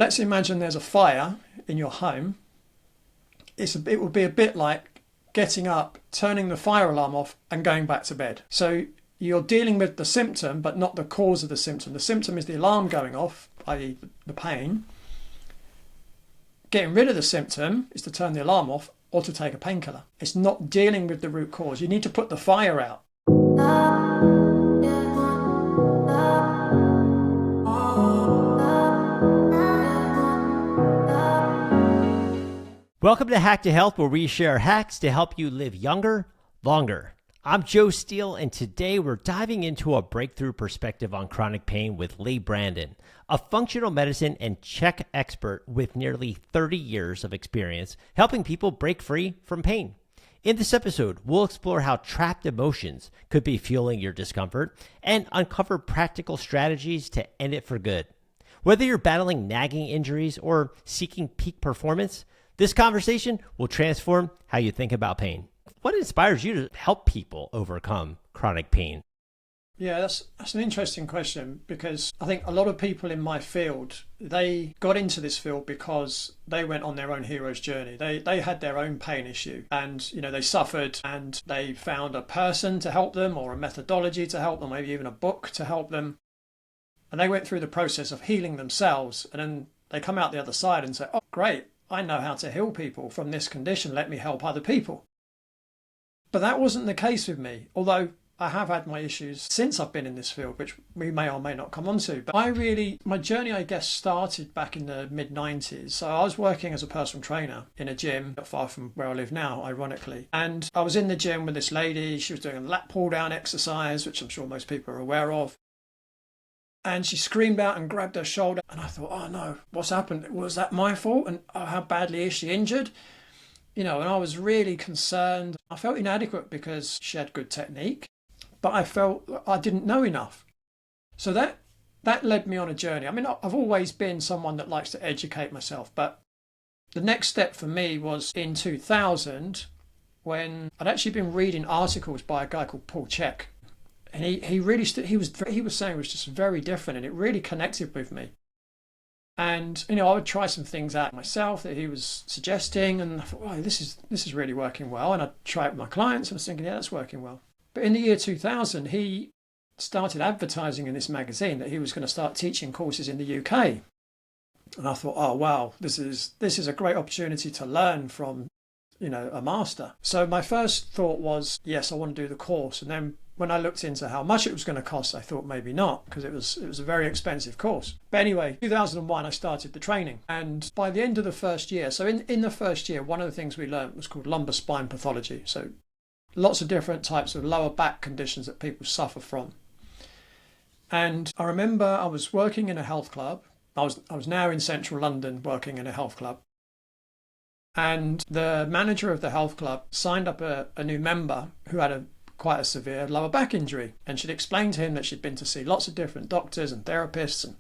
Let's imagine there's a fire in your home. It would be a bit like getting up, turning the fire alarm off and going back to bed. So you're dealing with the symptom, but not the cause of the symptom. The symptom is the alarm going off, i.e. the pain. Getting rid of the symptom is to turn the alarm off or to take a painkiller. It's not dealing with the root cause. You need to put the fire out. Welcome to Hack to Health, where we share hacks to help you live younger, longer. I'm Joe Steele, and today we're diving into a breakthrough perspective on chronic pain with Lee Brandon, a functional medicine and Czech expert with nearly 30 years of experience helping people break free from pain. In this episode, we'll explore how trapped emotions could be fueling your discomfort and uncover practical strategies to end it for good. Whether you're battling nagging injuries or seeking peak performance, this conversation will transform how you think about pain. What inspires you to help people overcome chronic pain? Yeah, that's an interesting question, because I think a lot of people in my field, they got into this field because they went on their own hero's journey. They had their own pain issue, and they suffered, and they found a person to help them, or a methodology to help them, maybe even a book to help them. And they went through the process of healing themselves, and then they come out the other side and say, oh, great, I know how to heal people from this condition. Let me help other people. But that wasn't the case with me, although I have had my issues since I've been in this field, which we may or may not come onto. But my journey, I guess, started back in the mid-90s. So I was working as a personal trainer in a gym not far from where I live now, ironically. And I was in the gym with this lady. She was doing a lat pull down exercise, which I'm sure most people are aware of. And she screamed out and grabbed her shoulder. And I thought, oh no, what's happened? Was that my fault? And how badly is she injured? And I was really concerned. I felt inadequate because she had good technique, but I felt I didn't know enough. So that led me on a journey. I mean, I've always been someone that likes to educate myself, but the next step for me was in 2000, when I'd actually been reading articles by a guy called Paul Chek. And he was saying was just very different, and it really connected with me. And I would try some things out myself that he was suggesting, and I thought, oh, this is really working well. And I'd try it with my clients, and I was thinking, yeah, that's working well. But in the year 2000, he started advertising in this magazine that he was going to start teaching courses in the UK. And I thought, oh wow, this is a great opportunity to learn from a master. So my first thought was, yes, I want to do the course. And then when I looked into how much it was going to cost, I thought maybe not, because it was a very expensive course. But anyway, 2001, I started the training. And by the end of the first year, so in the first year, one of the things we learned was called lumbar spine pathology. So lots of different types of lower back conditions that people suffer from. And I remember I was working in a health club. I was now in central London working in a health club. And the manager of the health club signed up a new member who had quite a severe lower back injury. And she'd explained to him that she'd been to see lots of different doctors and therapists, and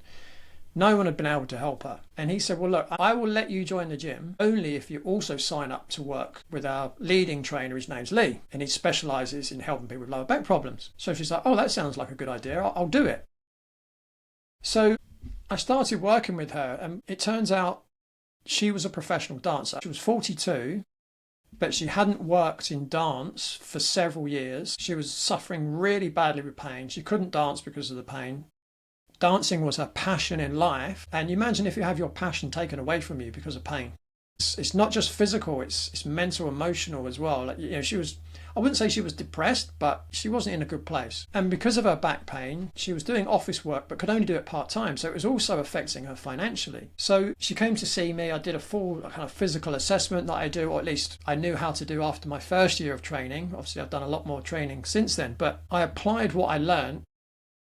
no one had been able to help her. And he said, well, look, I will let you join the gym only if you also sign up to work with our leading trainer. His name's Lee, and he specialises in helping people with lower back problems. So she's like, oh, that sounds like a good idea. I'll do it. So I started working with her, and it turns out she was a professional dancer. She was 42, but she hadn't worked in dance for several years. She was suffering really badly with pain. She couldn't dance because of the pain. Dancing was her passion in life. And you imagine if you have your passion taken away from you because of pain. It's not just physical, it's mental, emotional as well. I wouldn't say she was depressed, but she wasn't in a good place. And because of her back pain, she was doing office work, but could only do it part-time. So it was also affecting her financially. So she came to see me. I did a full kind of physical assessment that I do, or at least I knew how to do after my first year of training. Obviously, I've done a lot more training since then, but I applied what I learned,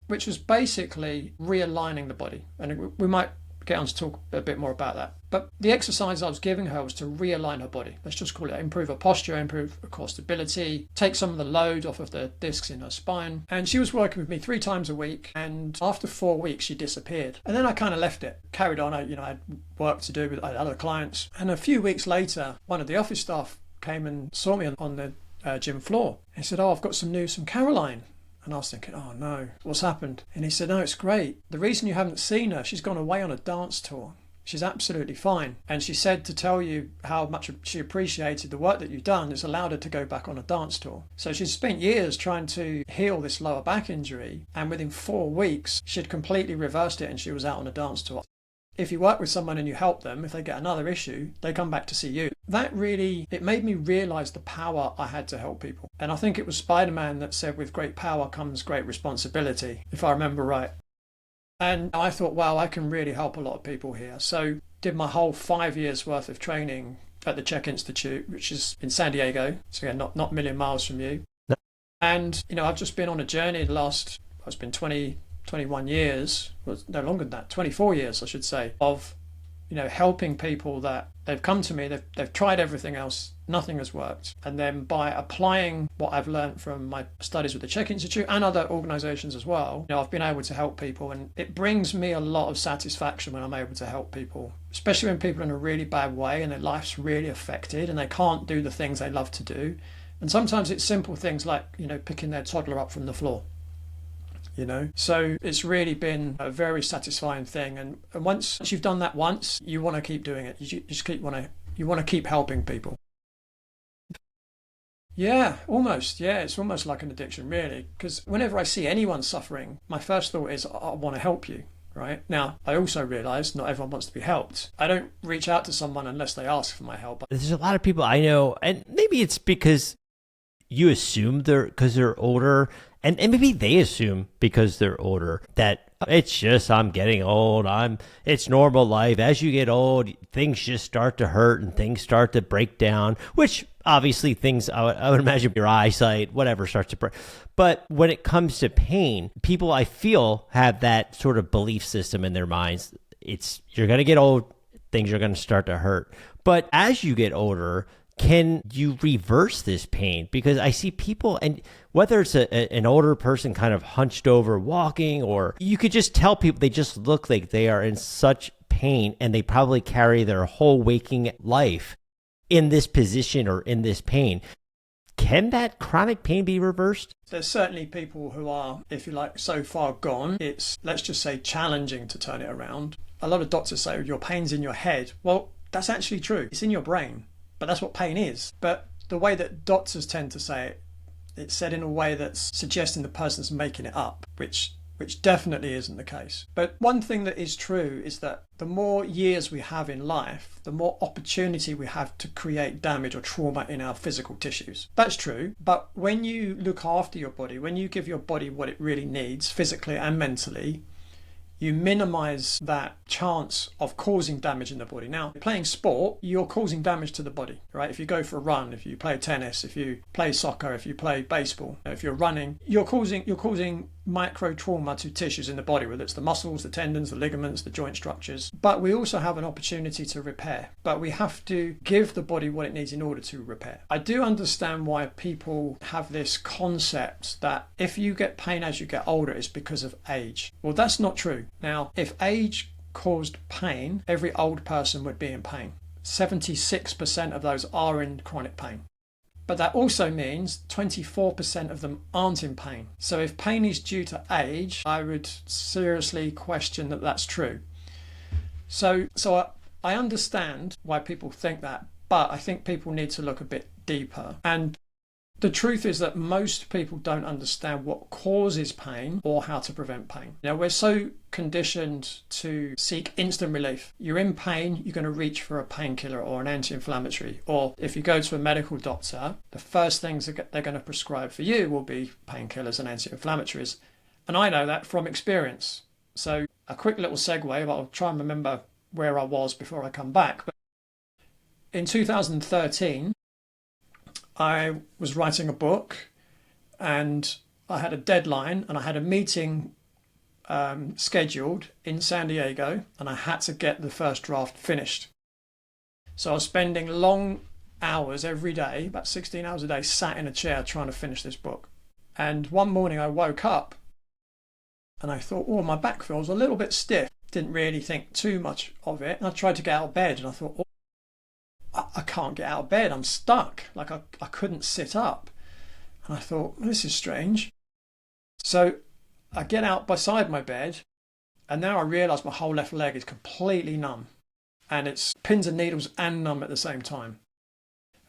which was basically realigning the body. And we might get on to talk a bit more about that. But the exercise I was giving her was to realign her body. Let's just call it improve her posture, improve her core stability, take some of the load off of the discs in her spine. And she was working with me 3 times a week. And after 4 weeks, she disappeared. And then I kind of left it, carried on. I had work to do with other clients. And a few weeks later, one of the office staff came and saw me on the gym floor. He said, oh, I've got some news from Caroline. And I was thinking, oh no, what's happened? And he said, no, it's great. The reason you haven't seen her, she's gone away on a dance tour. She's absolutely fine. And she said to tell you how much she appreciated the work that you've done. It's allowed her to go back on a dance tour. So she's spent years trying to heal this lower back injury. And within 4 weeks, she'd completely reversed it and she was out on a dance tour. If you work with someone and you help them, if they get another issue, they come back to see you. That really, it made me realize the power I had to help people. And I think it was Spider-Man that said, with great power comes great responsibility, if I remember right. And I thought, wow, I can really help a lot of people here. So did my whole 5 years worth of training at the Czech Institute, which is in San Diego. So again, not a million miles from you. No. And, I've just been on a journey it's been 21 years, well, no longer than that, 24 years, I should say, of, helping people that they've come to me, they've tried everything else, nothing has worked. And then by applying what I've learned from my studies with the Czech Institute and other organizations as well, I've been able to help people. And it brings me a lot of satisfaction when I'm able to help people, especially when people are in a really bad way and their life's really affected and they can't do the things they love to do. And sometimes it's simple things like, picking their toddler up from the floor. So it's really been a very satisfying thing. And once you've done that once, you want to keep doing it. You just you want to keep helping people. Yeah, almost. Yeah, it's almost like an addiction, really. Because whenever I see anyone suffering, my first thought is, I want to help you. Right? Now, I also realise not everyone wants to be helped. I don't reach out to someone unless they ask for my help. There's a lot of people I know, and maybe it's because you assume because they're older, and maybe they assume because they're older that it's just, I'm getting old, it's normal life. As you get old, things just start to hurt and things start to break down, which obviously things, I would imagine your eyesight, whatever, starts to break. But when it comes to pain, people I feel have that sort of belief system in their minds. You're going to get old, things are going to start to hurt. But as you get older, can you reverse this pain? Because I see people, and whether it's an older person kind of hunched over walking, or you could just tell people they just look like they are in such pain and they probably carry their whole waking life in this position or in this pain. Can that chronic pain be reversed? There's certainly people who are, if you like, so far gone, it's, let's just say, challenging to turn it around. A lot of doctors say, your pain's in your head. Well, that's actually true. It's in your brain. But that's what pain is. But the way that doctors tend to say it, it's said in a way that's suggesting the person's making it up, which definitely isn't the case. But one thing that is true is that the more years we have in life, the more opportunity we have to create damage or trauma in our physical tissues. That's true. But when you look after your body, when you give your body what it really needs, physically and mentally, you minimize that chance of causing damage in the body. Now, playing sport, you're causing damage to the body, right? If you go for a run, if you play tennis, if you play soccer, if you play baseball, if you're running, you're causing micro trauma to tissues in the body, whether it's the muscles, the tendons, the ligaments, the joint structures. But we also have an opportunity to repair. But we have to give the body what it needs in order to repair. I do understand why people have this concept that if you get pain as you get older, it's because of age. Well, that's not true. Now, if age caused pain, every old person would be in pain. 76% of those are in chronic pain. But that also means 24% of them aren't in pain. So if pain is due to age, I would seriously question that that's true. So I understand why people think that, but I think people need to look a bit deeper. And the truth is that most people don't understand what causes pain or how to prevent pain. We're so conditioned to seek instant relief. You're in pain, you're going to reach for a painkiller or an anti-inflammatory. Or if you go to a medical doctor, the first things they're going to prescribe for you will be painkillers and anti-inflammatories. And I know that from experience. So a quick little segue, I'll try and remember where I was before I come back. But in 2013, I was writing a book and I had a deadline and I had a meeting scheduled in San Diego and I had to get the first draft finished. So I was spending long hours every day, about 16 hours a day, sat in a chair trying to finish this book. And one morning I woke up and I thought, my back feels a little bit stiff. Didn't really think too much of it. And I tried to get out of bed and I thought, I can't get out of bed. I'm stuck. Like I couldn't sit up. And I thought, this is strange. So I get out beside my bed and now I realise my whole left leg is completely numb. and it's pins and needles and numb at the same time.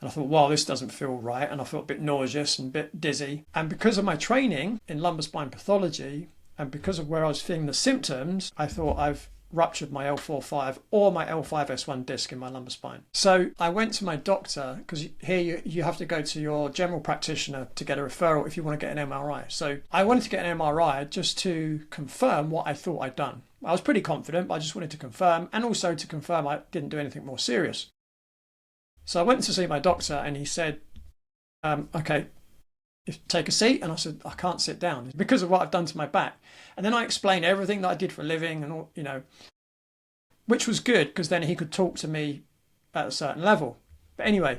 And I thought, wow, this doesn't feel right. And I felt a bit nauseous and a bit dizzy. And because of my training in lumbar spine pathology and because of where I was feeling the symptoms, I thought I've ruptured my L4-5 or my L5-S1 disc in my lumbar spine. So I went to my doctor, because here you have to go to your general practitioner to get a referral if you want to get an MRI. So I wanted to get an MRI just to confirm what I thought I'd done. I was pretty confident, but I just wanted to confirm, and also to confirm I didn't do anything more serious. So I went to see my doctor and he said, okay, take a seat. And I said, I can't sit down. It's because of what I've done to my back. And then I explained everything that I did for a living and all, which was good because then he could talk to me at a certain level. But anyway,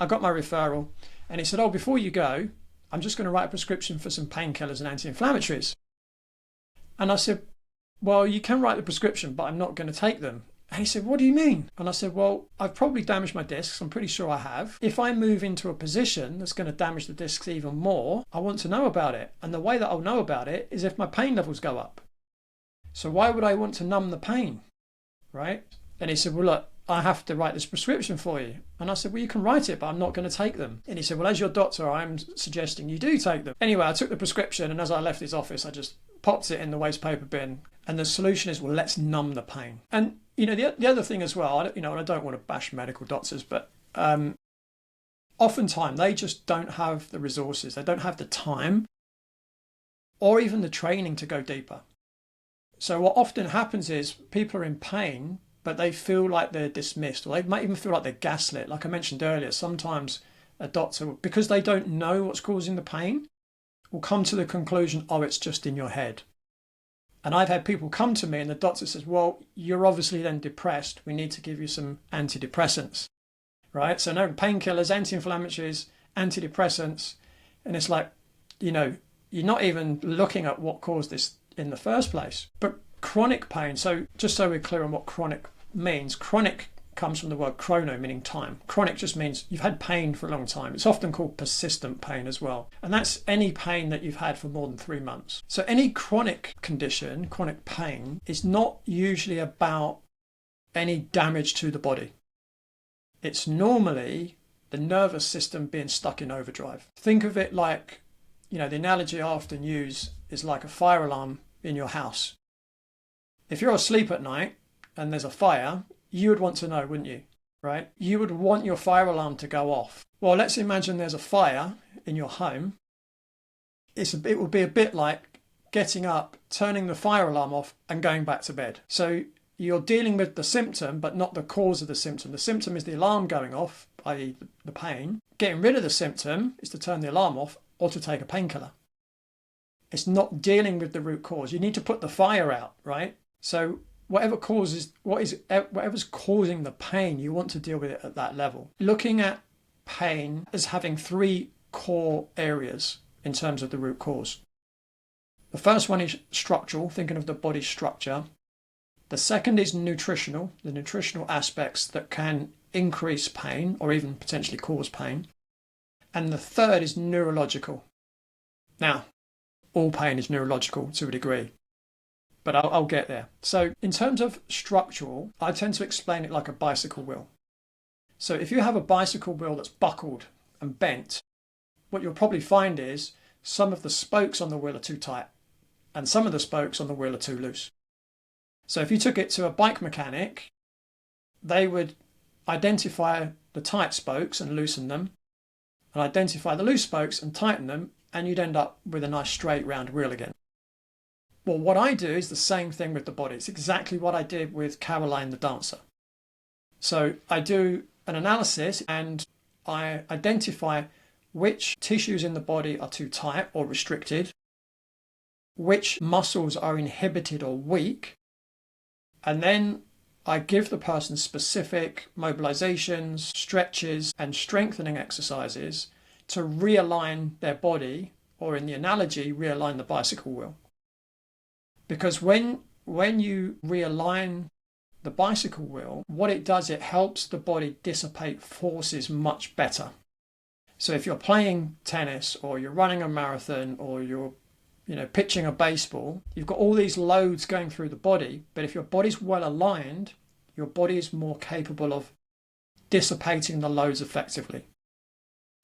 I got my referral and he said, oh, before you go, I'm just going to write a prescription for some painkillers and anti-inflammatories. And I said, well, you can write the prescription, but I'm not going to take them. And he said, what do you mean? And I said, well, I've probably damaged my discs. I'm pretty sure I have. If I move into a position that's going to damage the discs even more, I want to know about it. And the way that I'll know about it is if my pain levels go up. So why would I want to numb the pain? Right? And he said, well, look, I have to write this prescription for you. And I said, well, you can write it, but I'm not going to take them. And he said, well, as your doctor, I'm suggesting you do take them. Anyway, I took the prescription, and as I left his office, I just popped it in the waste paper bin. And the solution is, well, let's numb the pain. And the other thing as well, and I don't want to bash medical doctors, but oftentimes they just don't have the resources, they don't have the time or even the training to go deeper. So what often happens is people are in pain, but they feel like they're dismissed, or they might even feel like they're gaslit. Like I mentioned earlier, sometimes a doctor, because they don't know what's causing the pain, will come to the conclusion, oh, it's just in your head. And I've had people come to me and the doctor says, well, you're obviously then depressed. We need to give you some antidepressants, right? So no, painkillers, anti-inflammatories, antidepressants. And it's like, you're not even looking at what caused this in the first place. But chronic pain, so just so we're clear on what chronic means, chronic comes from the word chrono, meaning time. Chronic just means you've had pain for a long time. It's often called persistent pain as well. And that's any pain that you've had for more than 3 months. So any chronic condition, chronic pain, is not usually about any damage to the body. It's normally the nervous system being stuck in overdrive. Think of it like, the analogy I often use is like a fire alarm in your house. If you're asleep at night and there's a fire, you would want to know, wouldn't you? Right? You would want your fire alarm to go off. Well, let's imagine there's a fire in your home. It would be a bit like getting up, turning the fire alarm off and going back to bed. So you're dealing with the symptom, but not the cause of the symptom. The symptom is the alarm going off, i.e. the pain. Getting rid of the symptom is to turn the alarm off or to take a painkiller. It's not dealing with the root cause. You need to put the fire out, right? So whatever's causing the pain, you want to deal with it at that level. Looking at pain as having 3 core areas in terms of the root cause. The first one is structural, thinking of the body structure. The second is nutritional, the nutritional aspects that can increase pain or even potentially cause pain. And the third is neurological. Now, all pain is neurological to a degree, but I'll get there. So in terms of structural, I tend to explain it like a bicycle wheel. So if you have a bicycle wheel that's buckled and bent, what you'll probably find is some of the spokes on the wheel are too tight and some of the spokes on the wheel are too loose. So if you took it to a bike mechanic, they would identify the tight spokes and loosen them, and identify the loose spokes and tighten them, and you'd end up with a nice straight round wheel again. Well, what I do is the same thing with the body. It's exactly what I did with Caroline the dancer. So I do an analysis and I identify which tissues in the body are too tight or restricted, which muscles are inhibited or weak, and then I give the person specific mobilizations, stretches, and strengthening exercises to realign their body, or in the analogy, realign the bicycle wheel. Because when you realign the bicycle wheel, what it does, it helps the body dissipate forces much better. So if you're playing tennis or you're running a marathon or you're pitching a baseball, you've got all these loads going through the body, but if your body's well aligned, your body is more capable of dissipating the loads effectively.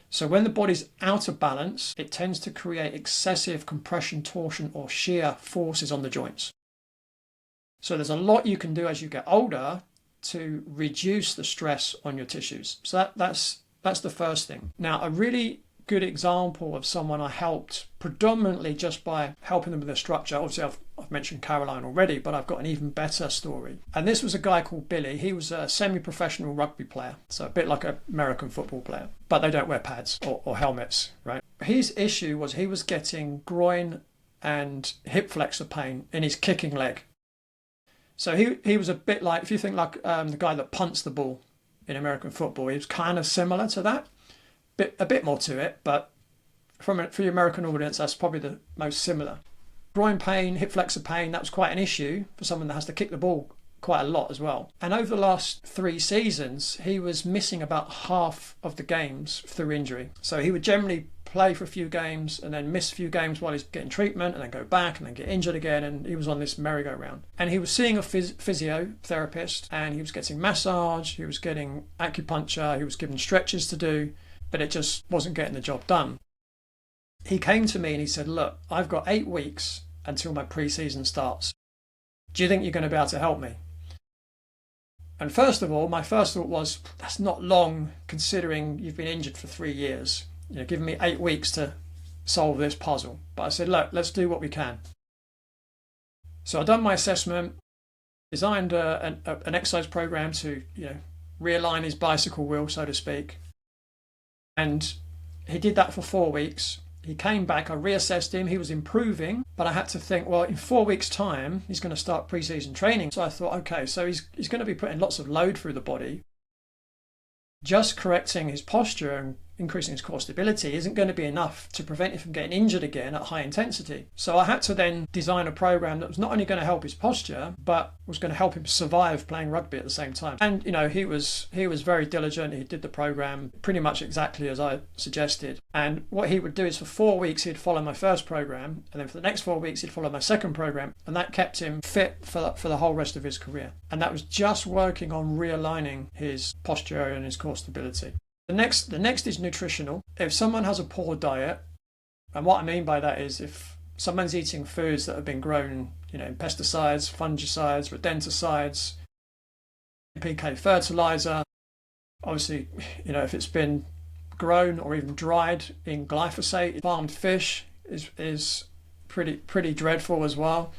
So when the body's out of balance, it tends to create excessive compression, torsion, or shear forces on the joints. So there's a lot you can do as you get older to reduce the stress on your tissues. So that's the first thing. Now, a really good example of someone I helped predominantly just by helping them with their structure. Obviously, I've mentioned Caroline already, but I've got an even better story. And this was a guy called Billy. He was a semi-professional rugby player, so a bit like an American football player, but they don't wear pads or helmets, right? His issue was he was getting groin and hip flexor pain in his kicking leg. So he was a bit like, if you think like the guy that punts the ball in American football, he was kind of similar to that. A bit more to it, but for your American audience, that's probably the most similar. Groin pain, hip flexor pain, that was quite an issue for someone that has to kick the ball quite a lot as well. And over the last 3 seasons, he was missing about half of the games through injury. So he would generally play for a few games and then miss a few games while he's getting treatment and then go back and then get injured again, and he was on this merry-go-round. And he was seeing a physiotherapist, and he was getting massage, he was getting acupuncture, he was given stretches to do, but it just wasn't getting the job done. He came to me and he said, look, I've got 8 weeks until my pre-season starts. Do you think you're going to be able to help me? And first of all, my first thought was, that's not long considering you've been injured for 3 years. You know, giving me 8 weeks to solve this puzzle. But I said, look, let's do what we can. So I've done my assessment, designed an exercise program to, realign his bicycle wheel, so to speak. And he did that for 4 weeks. He came back, I reassessed him, he was improving, but I had to think, well, in 4 weeks' time, he's going to start pre-season training. So I thought, okay, so he's going to be putting lots of load through the body. Just correcting his posture and increasing his core stability isn't going to be enough to prevent him from getting injured again at high intensity. So I had to then design a program that was not only going to help his posture, but was going to help him survive playing rugby at the same time. And he was very diligent. He did the program pretty much exactly as I suggested. And what he would do is for 4 weeks he'd follow my first program, and then for the next 4 weeks he'd follow my second program, and that kept him fit for the whole rest of his career. And that was just working on realigning his posture and his core stability. The next is nutritional. If someone has a poor diet, and what I mean by that is if someone's eating foods that have been grown, in pesticides, fungicides, rodenticides, NPK fertilizer, obviously, if it's been grown or even dried in glyphosate, farmed fish is pretty dreadful as well.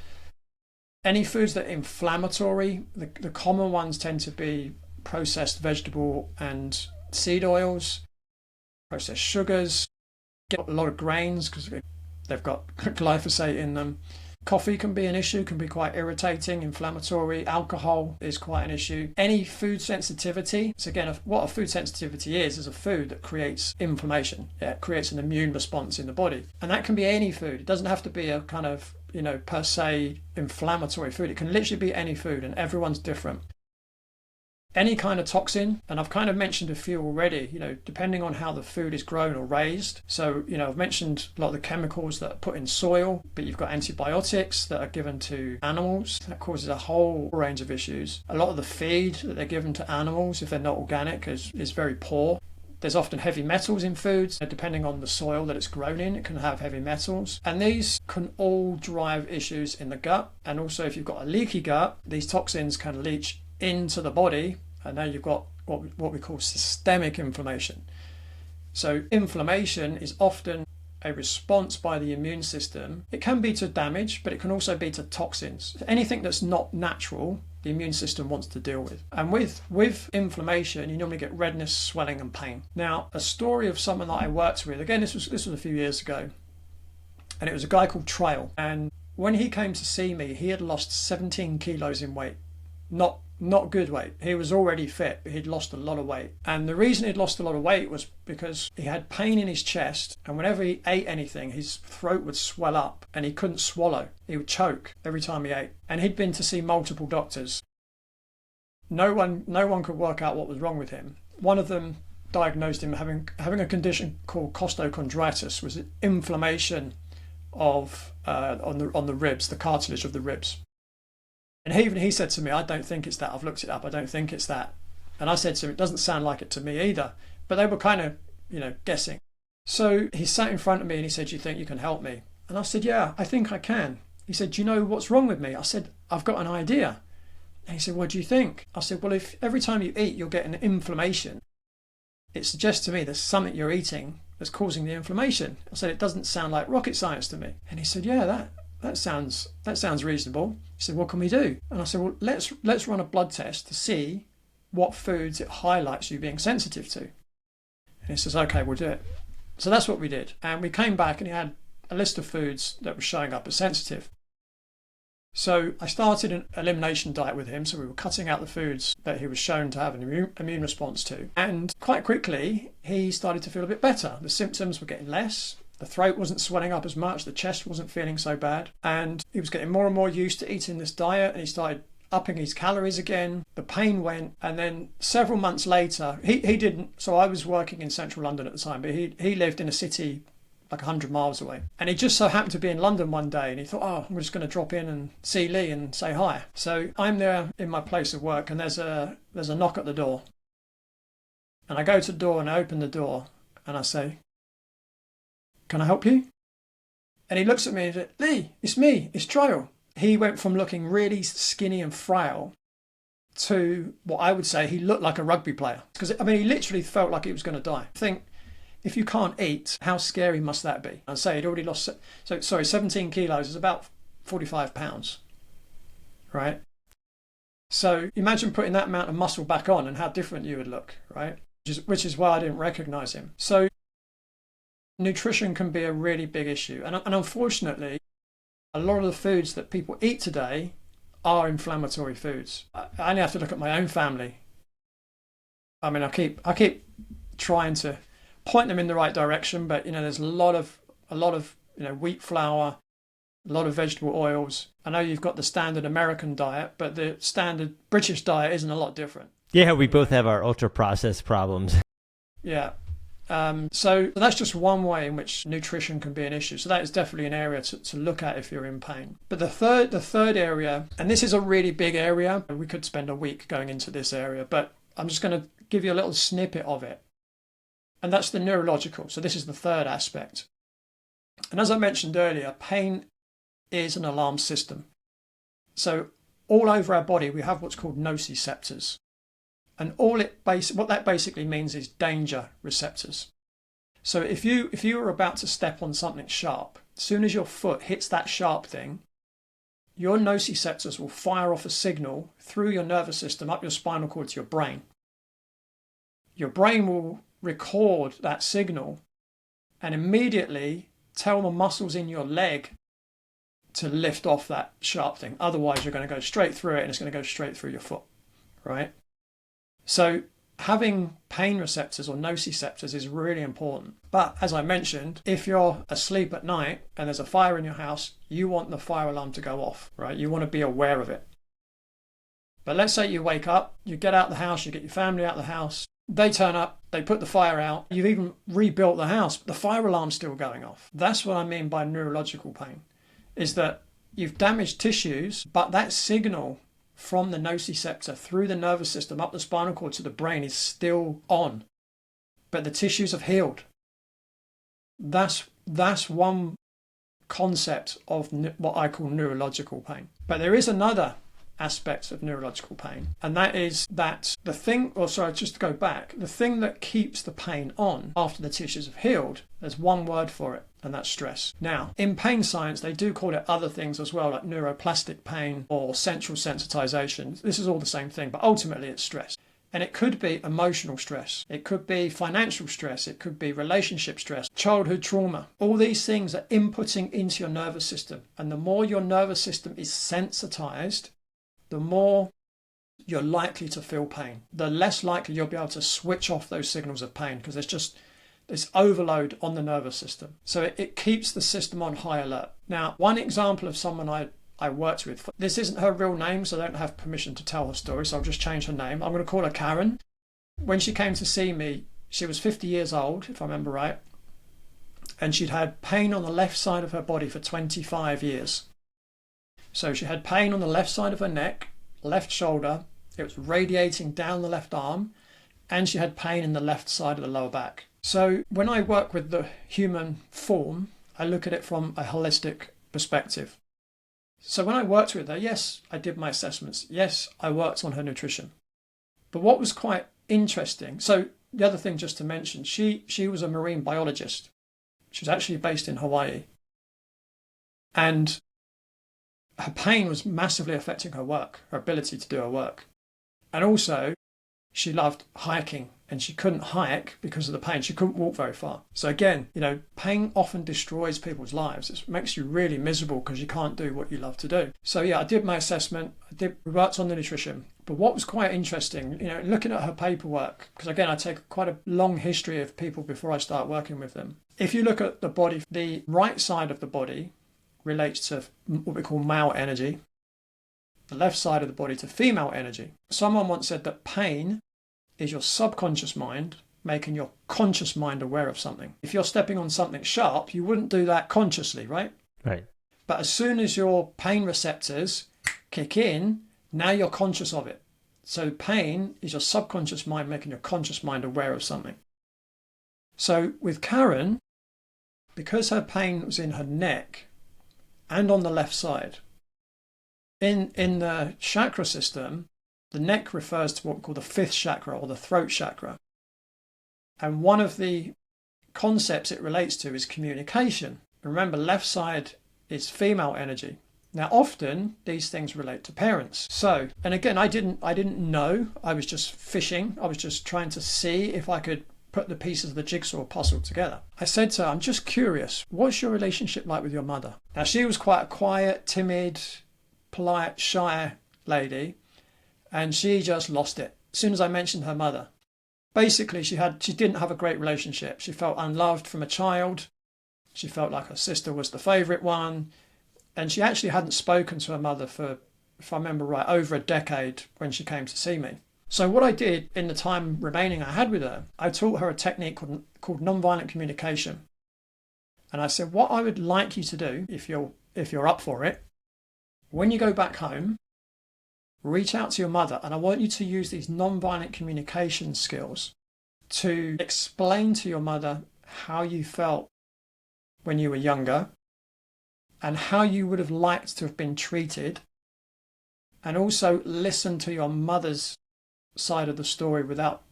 Any foods that are inflammatory, the common ones tend to be processed vegetable and seed oils, processed sugars, get a lot of grains because they've got glyphosate in them. Coffee can be an issue, can be quite irritating, inflammatory. Alcohol is quite an issue. Any food sensitivity. So again, what a food sensitivity is a food that creates inflammation. It creates an immune response in the body. And that can be any food. It doesn't have to be a kind of, per se inflammatory food. It can literally be any food, and everyone's different. Any kind of toxin, and I've kind of mentioned a few already, depending on how the food is grown or raised. So, I've mentioned a lot of the chemicals that are put in soil, but you've got antibiotics that are given to animals. That causes a whole range of issues. A lot of the feed that they're given to animals, if they're not organic, is very poor. There's often heavy metals in foods. Depending on the soil that it's grown in, it can have heavy metals. And these can all drive issues in the gut. And also, if you've got a leaky gut, these toxins can leach into the body, and now you've got what we call systemic inflammation. So inflammation is often a response by the immune system. It can be to damage, but it can also be to toxins. Anything that's not natural, the immune system wants to deal with. And with inflammation, you normally get redness, swelling, and pain. Now, a story of someone that I worked with, again, this was a few years ago, and it was a guy called Trail. And when he came to see me, he had lost 17 kilos in weight. Not good weight. He was already fit, but he'd lost a lot of weight. And the reason he'd lost a lot of weight was because he had pain in his chest, and whenever he ate anything, his throat would swell up and he couldn't swallow. He would choke every time he ate. And he'd been to see multiple doctors. No one could work out what was wrong with him. One of them diagnosed him having a condition called costochondritis, was inflammation of on the ribs, the cartilage of the ribs. And even he said to me, I don't think it's that. I've looked it up. I don't think it's that. And I said to him, it doesn't sound like it to me either. But they were kind of, guessing. So he sat in front of me and he said, do you think you can help me? And I said, yeah, I think I can. He said, do you know what's wrong with me? I said, I've got an idea. And he said, what do you think? I said, well, if every time you eat, you'll get an inflammation, it suggests to me there's something you're eating that's causing the inflammation. I said, it doesn't sound like rocket science to me. And he said, yeah, that sounds reasonable. He said, what can we do? And I said, well, let's run a blood test to see what foods it highlights you being sensitive to. And he says, okay, we'll do it. So that's what we did. And we came back and he had a list of foods that were showing up as sensitive. So I started an elimination diet with him. So we were cutting out the foods that he was shown to have an immune response to. And quite quickly, he started to feel a bit better. The symptoms were getting less. The throat wasn't swelling up as much. The chest wasn't feeling so bad. And he was getting more and more used to eating this diet. And he started upping his calories again. The pain went. And then several months later, he didn't. So I was working in central London at the time, but he lived in a city like 100 miles away. And he just so happened to be in London one day and he thought, oh, I'm just going to drop in and see Lee and say hi. So I'm there in my place of work and there's a knock at the door. And I go to the door and I open the door and I say, can I help you? And he looks at me and says, Lee, it's me, it's Trial. He went from looking really skinny and frail to what I would say he looked like a rugby player. Because, he literally felt like he was going to die. I think, if you can't eat, how scary must that be? I'd say he'd already lost, 17 kilos is about 45 pounds, right? So imagine putting that amount of muscle back on and how different you would look, right? Which is why I didn't recognize him. So nutrition can be a really big issue. And unfortunately, a lot of the foods that people eat today are inflammatory foods. I only have to look at my own family. I keep trying to point them in the right direction, but there's a lot of wheat flour, a lot of vegetable oils. I know you've got the standard American diet, but the standard British diet isn't a lot different. Yeah, we both have our ultra processed problems. Yeah. So that's just one way in which nutrition can be an issue. So that is definitely an area to look at if you're in pain. But the third area, and this is a really big area, we could spend a week going into this area, but I'm just going to give you a little snippet of it. And that's the neurological. So this is the third aspect. And as I mentioned earlier, pain is an alarm system. So all over our body, we have what's called nociceptors. And what that basically means is danger receptors. So if you were about to step on something sharp, as soon as your foot hits that sharp thing, your nociceptors will fire off a signal through your nervous system up your spinal cord to your brain. Your brain will record that signal and immediately tell the muscles in your leg to lift off that sharp thing. Otherwise, you're going to go straight through it and it's going to go straight through your foot, right? So having pain receptors or nociceptors is really important. But as I mentioned, if you're asleep at night and there's a fire in your house, you want the fire alarm to go off, right? You want to be aware of it. But let's say you wake up, you get out the house, you get your family out the house, they turn up, they put the fire out, you've even rebuilt the house, but the fire alarm's still going off. That's what I mean by neurological pain, is that you've damaged tissues, but that signal from the nociceptor through the nervous system up the spinal cord to the brain is still on, but the tissues have healed. That's one concept of what I call neurological pain. But there is another aspect of neurological pain, and that is that the thing that keeps the pain on after the tissues have healed, there's one word for it, and that's stress. Now, in pain science, they do call it other things as well, like neuroplastic pain or central sensitization. This is all the same thing, but ultimately it's stress. And it could be emotional stress, it could be financial stress, it could be relationship stress, childhood trauma. All these things are inputting into your nervous system, and the more your nervous system is sensitized, the more you're likely to feel pain. The less likely you'll be able to switch off those signals of pain, because there's just this overload on the nervous system. So it keeps the system on high alert. Now, one example of someone I worked with, this isn't her real name, so I don't have permission to tell her story, so I'll just change her name. I'm going to call her Karen. When she came to see me, she was 50 years old, if I remember right, and she'd had pain on the left side of her body for 25 years. So she had pain on the left side of her neck, left shoulder, it was radiating down the left arm, and she had pain in the left side of the lower back. So when I work with the human form, I look at it from a holistic perspective. So when I worked with her, yes, I did my assessments. Yes, I worked on her nutrition. But what was quite interesting, so the other thing just to mention, she was a marine biologist. She was actually based in Hawaii. And her pain was massively affecting her work, her ability to do her work. And also, she loved hiking, and she couldn't hike because of the pain. She couldn't walk very far. So again, pain often destroys people's lives. It makes you really miserable because you can't do what you love to do. So yeah, I did my assessment. We worked on the nutrition. But what was quite interesting, looking at her paperwork, because again, I take quite a long history of people before I start working with them. If you look at the body, the right side of the body relates to what we call male energy, the left side of the body to female energy. Someone once said that pain is your subconscious mind making your conscious mind aware of something. If you're stepping on something sharp, you wouldn't do that consciously, right? Right. But as soon as your pain receptors kick in, now you're conscious of it. So pain is your subconscious mind making your conscious mind aware of something. So with Karen, because her pain was in her neck and on the left side, in the chakra system, the neck refers to what we call the fifth chakra or the throat chakra. And one of the concepts it relates to is communication. Remember, left side is female energy. Now, often these things relate to parents. So, and again, I didn't know. I was just fishing. I was just trying to see if I could put the pieces of the jigsaw puzzle together. I said to her, I'm just curious, what's your relationship like with your mother? Now, she was quite a quiet, timid, polite, shy lady, and she just lost it as soon as I mentioned her mother. Basically, she didn't have a great relationship. She felt unloved from a child. She felt like her sister was the favourite one. And she actually hadn't spoken to her mother for, if I remember right, over a decade when she came to see me. So what I did in the time remaining I had with her, I taught her a technique called nonviolent communication. And I said, what I would like you to do, if you're up for it, when you go back home, reach out to your mother, and I want you to use these nonviolent communication skills to explain to your mother how you felt when you were younger and how you would have liked to have been treated, and also listen to your mother's side of the story without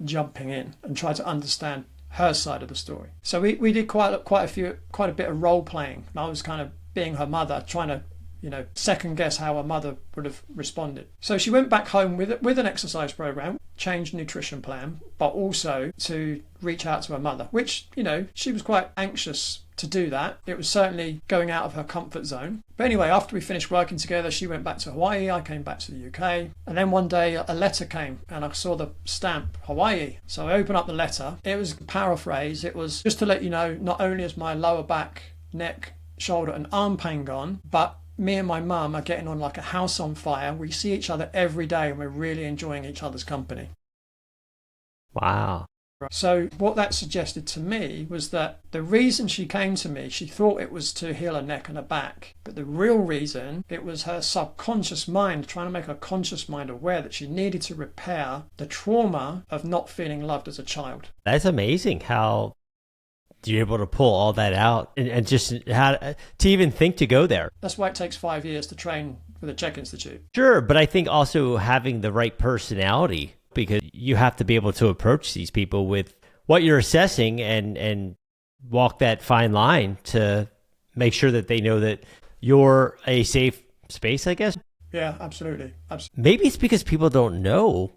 jumping in and try to understand her side of the story. So we did quite a bit of role playing. I was kind of being her mother, trying to second guess how her mother would have responded. So she went back home with an exercise program, changed nutrition plan, but also to reach out to her mother, which, she was quite anxious to do that. It was certainly going out of her comfort zone. But anyway, after we finished working together, she went back to Hawaii, I came back to the UK. And then one day a letter came and I saw the stamp Hawaii. So I opened up the letter. It was a paraphrase. It was just to let you know, not only is my lower back, neck, shoulder and arm pain gone, but me and my mum are getting on like a house on fire. We see each other every day and we're really enjoying each other's company. Wow. So what that suggested to me was that the reason she came to me, she thought it was to heal her neck and her back. But the real reason, it was her subconscious mind trying to make her conscious mind aware that she needed to repair the trauma of not feeling loved as a child. That's amazing how you're able to pull all that out and just how to even think to go there. That's why it takes 5 years to train with a Czech Institute. Sure, but I think also having the right personality, because you have to be able to approach these people with what you're assessing and walk that fine line to make sure that they know that you're a safe space, I guess. Yeah, absolutely. Maybe it's because people don't know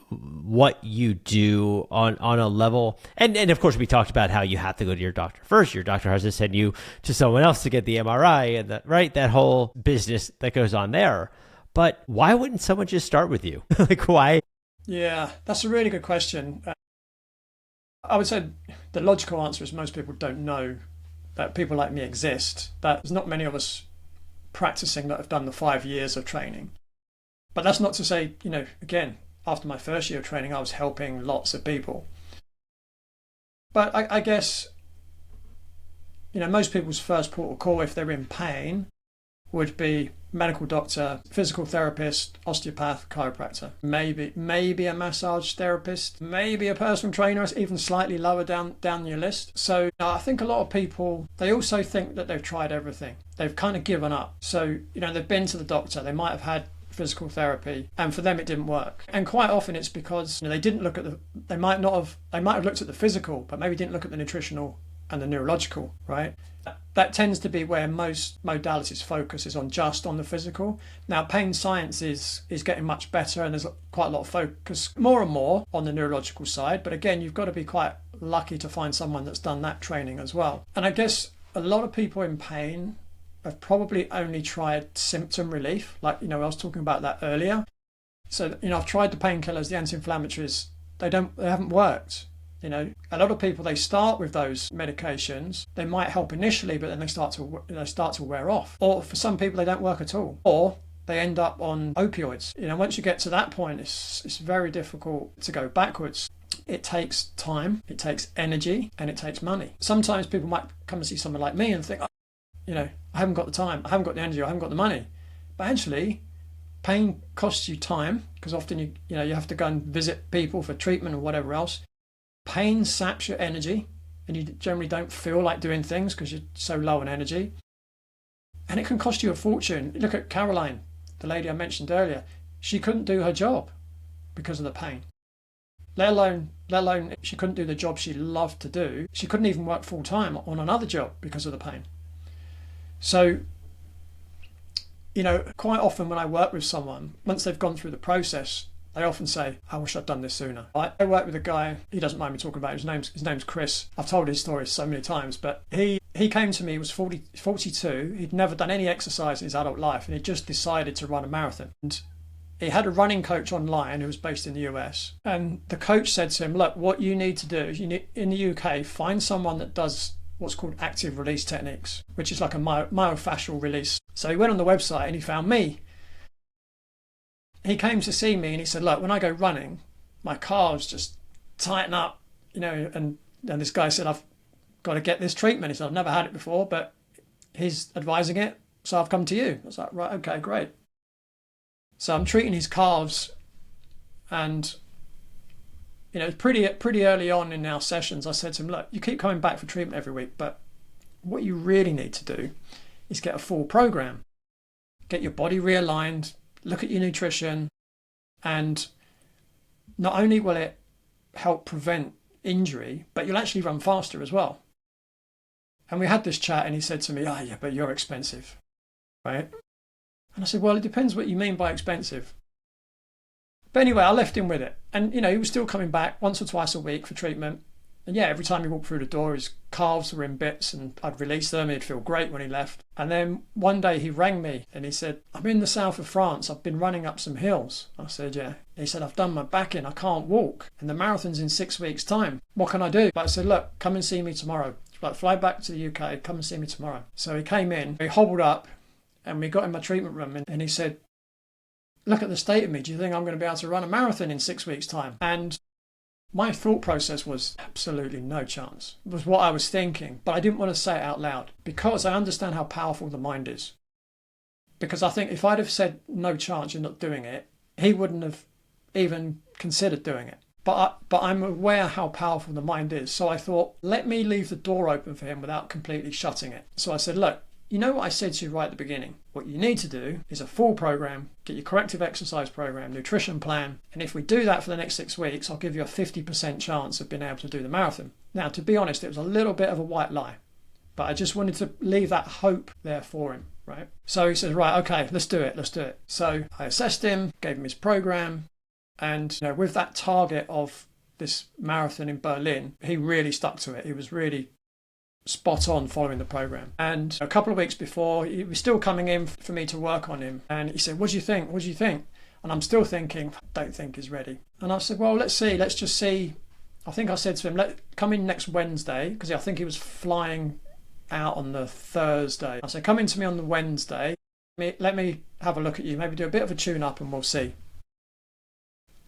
what you do on a level. And of course, we talked about how you have to go to your doctor first. Your doctor has to send you to someone else to get the MRI and that whole business that goes on there. But why wouldn't someone just start with you? Like, why? Yeah, that's a really good question. I would say the logical answer is most people don't know that people like me exist. That there's not many of us practicing that have done the 5 years of training. But that's not to say, again, after my first year of training, I was helping lots of people. But I guess, most people's first port of call if they're in pain would be medical doctor, physical therapist, osteopath, chiropractor, maybe a massage therapist, maybe a personal trainer, even slightly lower down your list. So I think a lot of people, they also think that they've tried everything. They've kind of given up. So, they've been to the doctor, they might have had physical therapy, and for them it didn't work. And quite often it's because they didn't look at they might have looked at the physical, but maybe didn't look at the nutritional and the neurological, right? That tends to be where most modalities focus, is on just on the physical. Now, pain science is getting much better, and there's quite a lot of focus more and more on the neurological side. But again, you've got to be quite lucky to find someone that's done that training as well. And I guess a lot of people in pain have probably only tried symptom relief. Like, I was talking about that earlier. So, I've tried the painkillers, the anti-inflammatories. They haven't worked. A lot of people, they start with those medications. They might help initially, but then they start to wear off. Or for some people, they don't work at all. Or they end up on opioids. Once you get to that point, it's very difficult to go backwards. It takes time, it takes energy, and it takes money. Sometimes people might come and see someone like me and think, I haven't got the time, I haven't got the energy, I haven't got the money. But actually, pain costs you time, because often you have to go and visit people for treatment or whatever else. Pain saps your energy, and you generally don't feel like doing things because you're so low on energy. And it can cost you a fortune. Look at Caroline, the lady I mentioned earlier. She couldn't do her job because of the pain. Let alone she couldn't do the job she loved to do. She couldn't even work full time on another job because of the pain. So, quite often when I work with someone, once they've gone through the process, they often say, I wish I'd done this sooner. I work with a guy, he doesn't mind me talking about it. His name's Chris. I've told his story so many times, but he came to me, he was 42. He'd never done any exercise in his adult life, and he just decided to run a marathon. And he had a running coach online who was based in the US. And the coach said to him, look, what you need to do is in the UK, find someone that does what's called active release techniques, which is like a myofascial release. So he went on the website and he found me. He came to see me and he said, look, when I go running, my calves just tighten up, and this guy said, I've got to get this treatment. He said, I've never had it before, but he's advising it, so I've come to you. I was like, right, okay, great. So I'm treating his calves, and pretty early on in our sessions, I said to him, look, you keep coming back for treatment every week, but what you really need to do is get a full program. Get your body realigned, look at your nutrition, and not only will it help prevent injury, but you'll actually run faster as well. And we had this chat and he said to me, oh yeah, but you're expensive, right? And I said, well, it depends what you mean by expensive. But anyway, I left him with it. And, he was still coming back once or twice a week for treatment. And yeah, every time he walked through the door, his calves were in bits and I'd release them. He'd feel great when he left. And then one day he rang me and he said, I'm in the south of France. I've been running up some hills. I said, yeah. He said, I've done my back in. I can't walk. And the marathon's in 6 weeks' time. What can I do? But I said, look, come and see me tomorrow. Like, fly back to the UK, come and see me tomorrow. So he came in, he hobbled up and we got in my treatment room and he said, look at the state of me. Do you think I'm going to be able to run a marathon in 6 weeks' time? And my thought process was absolutely no chance. It was what I was thinking, but I didn't want to say it out loud because I understand how powerful the mind is. Because I think if I'd have said no chance, you're not doing it, he wouldn't have even considered doing it. But I'm aware how powerful the mind is. So I thought, let me leave the door open for him without completely shutting it. So I said, look, you know what I said to you right at the beginning? What you need to do is a full program, get your corrective exercise program, nutrition plan. And if we do that for the next 6 weeks, I'll give you a 50% chance of being able to do the marathon. Now, to be honest, it was a little bit of a white lie, but I just wanted to leave that hope there for him, right? So he says, right, okay, let's do it. So I assessed him, gave him his program. And with that target of this marathon in Berlin, he really stuck to it. He was really spot on following the program. And a couple of weeks before, he was still coming in for me to work on him. And he said, what do you think? And I'm still thinking, I don't think he's ready. And I said, well, let's just see. I think I said to him, come in next Wednesday, because I think he was flying out on the Thursday. I said, come in to me on the Wednesday. Let me have a look at you, maybe do a bit of a tune-up and we'll see.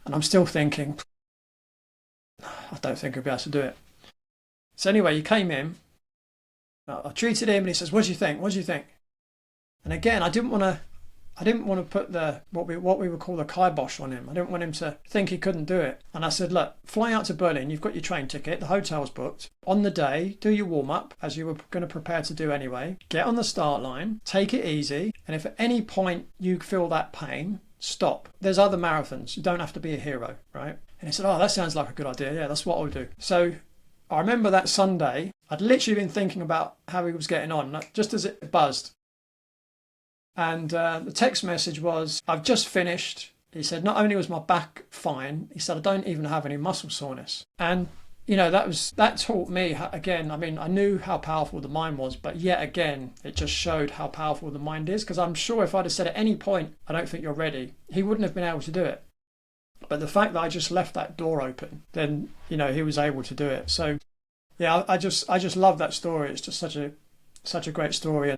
And I'm still thinking, I don't think I'll be able to do it. So anyway, he came in. I treated him and he says, what do you think? And again, I didn't want to I didn't want to put the what we would call the kibosh on him. I didn't want him to think he couldn't do it. And I said, look, fly out to Berlin. You've got your train ticket. The hotel's booked. On the day, do your warm up as you were going to prepare to do anyway. Get on the start line. Take it easy. And if at any point you feel that pain, stop. There's other marathons. You don't have to be a hero, right? And he said, oh, that sounds like a good idea. Yeah, that's what I'll do. So I remember that Sunday, I'd literally been thinking about how he was getting on, just as it buzzed. And the text message was, I've just finished. He said, not only was my back fine, he said, I don't even have any muscle soreness. And, that taught me, again, I knew how powerful the mind was, but yet again, it just showed how powerful the mind is. Because I'm sure if I'd have said at any point, I don't think you're ready, he wouldn't have been able to do it. But the fact that I just left that door open, then, he was able to do it. So, yeah, I just love that story. It's just such a great story. And,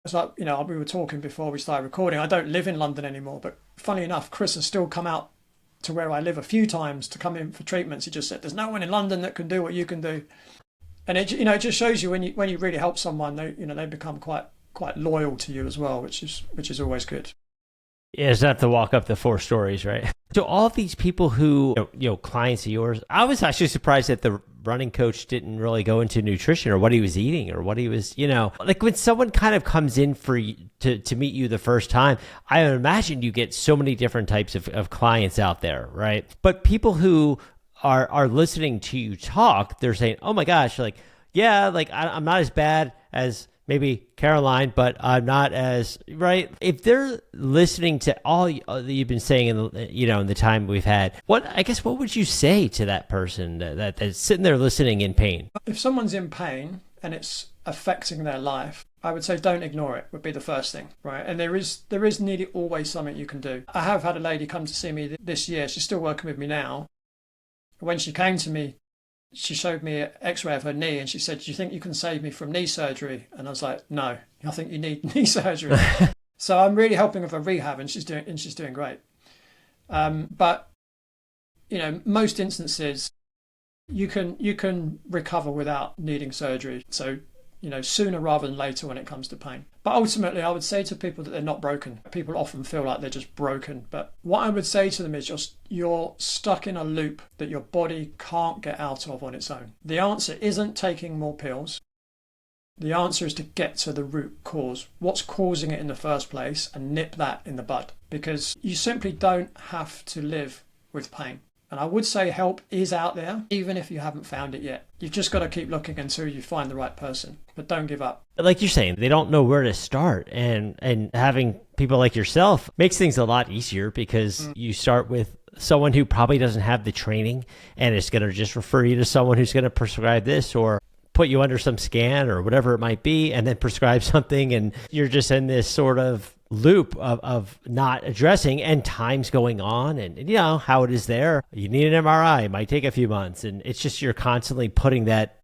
it's like, we were talking before we started recording. I don't live in London anymore, but funny enough, Chris has still come out to where I live a few times to come in for treatments. He just said, there's no one in London that can do what you can do. And it just shows you when you really help someone, they become quite loyal to you as well, which is always good. Yeah, it's not to walk up the 4 stories, right? So all of these people who, clients of yours, I was actually surprised that the running coach didn't really go into nutrition or what he was eating or what he was, like when someone kind of comes in for you to meet you the first time, I imagine you get so many different types of clients out there, right? But people who are listening to you talk, they're saying, oh my gosh, like, yeah, like I'm not as bad as maybe Caroline, but I'm not as right. If they're listening to all that you've been saying in the time we've had, what would you say to that person that's sitting there listening in pain? If someone's in pain and it's affecting their life, I would say don't ignore it, would be the first thing, right? And there is nearly always something you can do. I have had a lady come to see me this year. She's still working with me now. When she came to me, she showed me an x-ray of her knee and she said, do you think you can save me from knee surgery? And I was like, no, I think you need knee surgery. So I'm really helping with her rehab and she's doing great. But most instances you can recover without needing surgery. So, sooner rather than later when it comes to pain. But ultimately, I would say to people that they're not broken. People often feel like they're just broken. But what I would say to them is you're stuck in a loop that your body can't get out of on its own. The answer isn't taking more pills. The answer is to get to the root cause. What's causing it in the first place and nip that in the bud. Because you simply don't have to live with pain. And I would say help is out there, even if you haven't found it yet. You've just got to keep looking until you find the right person. But don't give up. Like you're saying, they don't know where to start. And having people like yourself makes things a lot easier because you start with someone who probably doesn't have the training and is going to just refer you to someone who's going to prescribe this or put you under some scan or whatever it might be and then prescribe something. And you're just in this sort of loop of not addressing and time's going on and how it is there. You need an MRI, it might take a few months. And it's just you're constantly putting that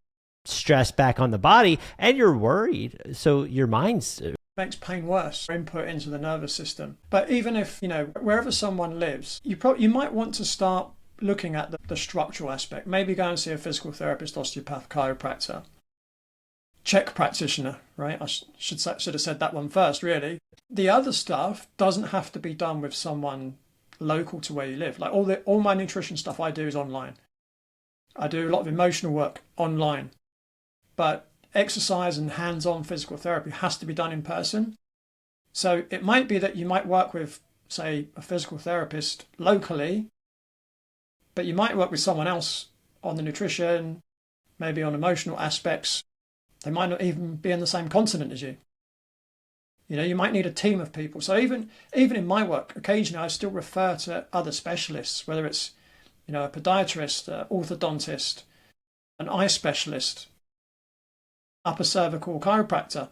stress back on the body and you're worried. So your mind's makes pain worse, input into the nervous system. But even if, wherever someone lives, you might want to start looking at the structural aspect. Maybe go and see a physical therapist, osteopath, chiropractor, Czech practitioner, right? I should have said that one first, really. The other stuff doesn't have to be done with someone local to where you live. Like all my nutrition stuff I do is online. I do a lot of emotional work online. But exercise and hands-on physical therapy has to be done in person. So it might be that you might work with, say, a physical therapist locally, but you might work with someone else on the nutrition, maybe on emotional aspects. They might not even be in the same continent as you. You might need a team of people. So even in my work, occasionally I still refer to other specialists, whether it's, a podiatrist, an orthodontist, an eye specialist, upper cervical chiropractor.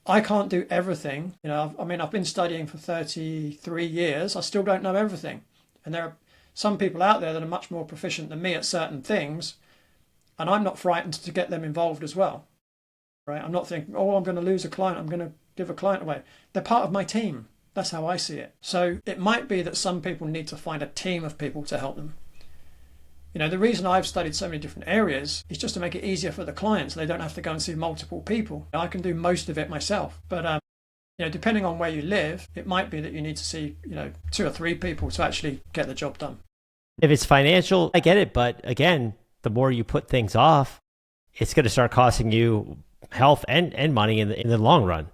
I can't do everything. I've been studying for 33 years. I still don't know everything. And there are some people out there that are much more proficient than me at certain things. And I'm not frightened to get them involved as well. Right? I'm not thinking, I'm going to lose a client. I'm going to give a client away. They're part of my team. That's how I see it. So it might be that some people need to find a team of people to help them. The reason I've studied so many different areas is just to make it easier for the clients. They don't have to go and see multiple people. I can do most of it myself. But depending on where you live, it might be that you need to see, 2 or 3 people to actually get the job done. If it's financial, I get it. But again, the more you put things off, it's going to start costing you health and money in the long run.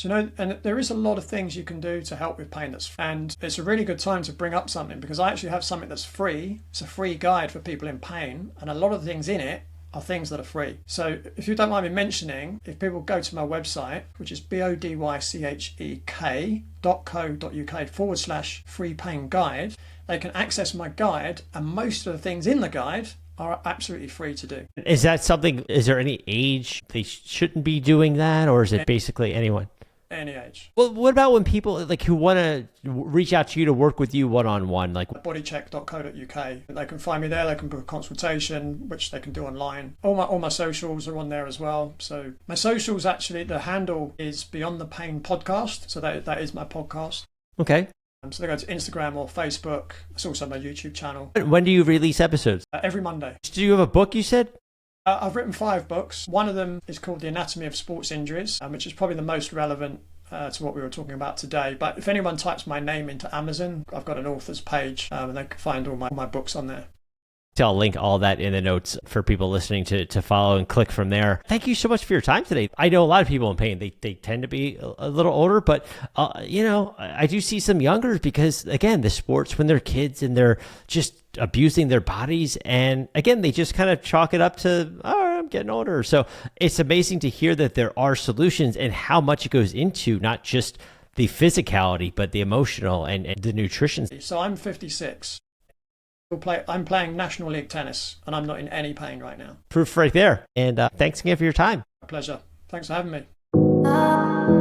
And there is a lot of things you can do to help with pain. And it's a really good time to bring up something, because I actually have something that's free. It's a free guide for people in pain, and a lot of the things in it are things that are free. So if you don't mind me mentioning, if people go to my website, which is bodychek.co.uk/free pain guide, they can access my guide, and most of the things in the guide are absolutely free to do. Is that something, is there any age they shouldn't be doing that, or is it basically anyone? Any age. Well, what about when people who want to reach out to you to work with you one-on-one? Bodychek.co.uk. They can find me there. They can book a consultation, which they can do online. All my socials are on there as well. So my socials, actually, the handle is Beyond the Pain Podcast. So that is my podcast. Okay. So they go to Instagram or Facebook. It's also my YouTube channel. When do you release episodes? Every Monday. Do you have a book, you said? I've written 5 books. One of them is called The Anatomy of Sports Injuries, which is probably the most relevant to what we were talking about today. But if anyone types my name into Amazon, I've got an author's page, and they can find all my books on there. So I'll link all that in the notes for people listening to follow and click from there. Thank you so much for your time today. I know a lot of people in pain, they tend to be a little older, but I do see some younger, because again, the sports, when they're kids and they're just abusing their bodies, and again, they just kind of chalk it up to, oh, I'm getting older. So it's amazing to hear that there are solutions, and how much it goes into not just the physicality, but the emotional and the nutrition. So I'm 56. I'm playing National League tennis, and I'm not in any pain right now. Proof right there. And thanks again for your time. My pleasure. Thanks for having me.